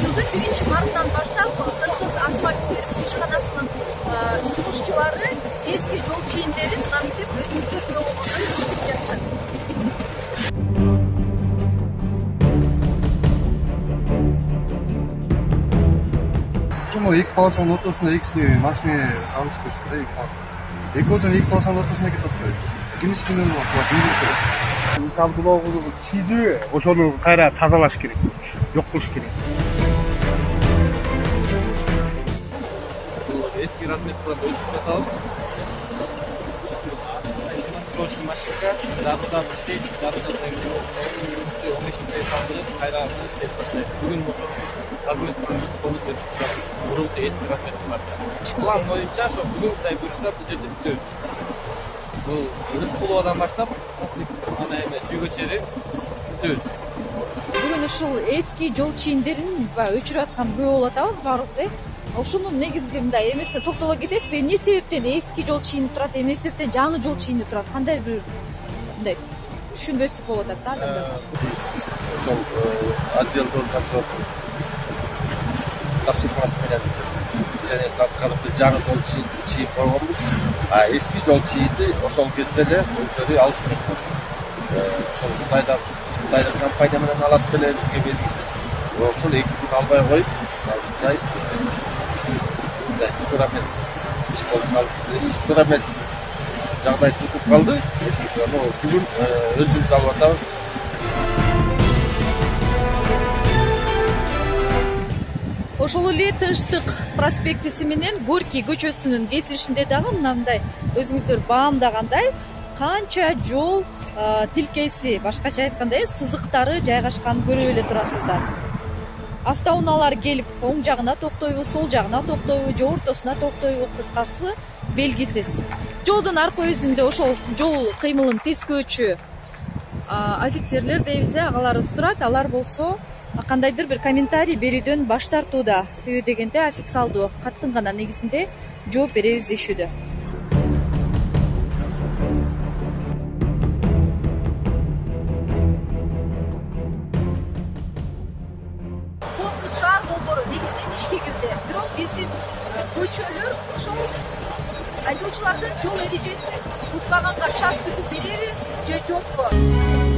Жылдын 1-мартынан баштап Кыргыз асфальт сервис ишканасынын жумушчулары эски жол чийиндерин камтып өзүнүздөр көрө болгондой көрсөтүп жатышат. Ушул эки полосанын ортосуна экиси машина алышпайсың да, эки полоса. Экөөдөн эки полосанын ортосуна кетип кимис күнөө болот. Мисалы бул чийди, ошону кайра тазалаш керек, жок кылыш керек. Eski razmetkalardan ölçüp atağız. Çoğuşlu maşinka, darıza işleyip, darıza sayımcı 15 litreye saldırıp, kayrağını işleyip başlayız. Bugün bu razmetkalarını konuz edip çıkarız. Burultu eski razmetkalardan. Plan boyunca şu bugün kıtay buyursa bu жерде бүтөбүз. Bu Rıskuluvadan başlap, ana hemen Cügöçeri бүтөбүз. Бүгүн ушул эски жол чийиндерин өчүрүп аткан күбө болуп атабыз баарыбыз. Ошонун негизги мындай эмесине токтоло кетесизби? Эмне себептен эски жол чийинип турат, эмне себептен жаңы жол чийинип турат? Кандай бир мындай түшүнбөсүз болуп атат да адамдар. Биз ошол отделдон тапшырмасы менен сенесин аткарып биз жаңы жол чийип койгонбуз. Эски жол чийди ошол кезде эле өздөрү алышкан болчу. Ошол Кытайдан компания менен алат беле бизге белгисиз. Ошол 2 күн албай коюп, ушундай туура эмес иш болуп калды. Туура эмес жагдай тузулуп калды. Бүгүн өзүбүз алып атабыз. Ошол эле Тынчтык проспектиси менен Горький көчөсүнүн кесилишинде дагы мындай өзүңүздөр баамдагандай канча жол тилкеси, башкача айтканда сызыктары жайгашкан көрүп эле турасыздар. Автоунаалар келип оң жагына токтойбу, сол жагына токтойбу, же ортосуна токтойбу, кыскасы белгисиз. Жолдун арка өзүндө ошол жол кыймылын тескөөчү офицерлер дейбиз, агаларыбыз турат. Алар болсо кандайдыр бир комментарий берүүдөн баш тартууда. Себеби дегенде официалдуу каттын гана негизинде жооп беребиз дешүүдө. Шаар долбоору негизинен ишке кирди. Бирок биздин көчөлөр ошол айдоочулардын жол эрежесин бузбаганга шарт түзүп береби же жокпу?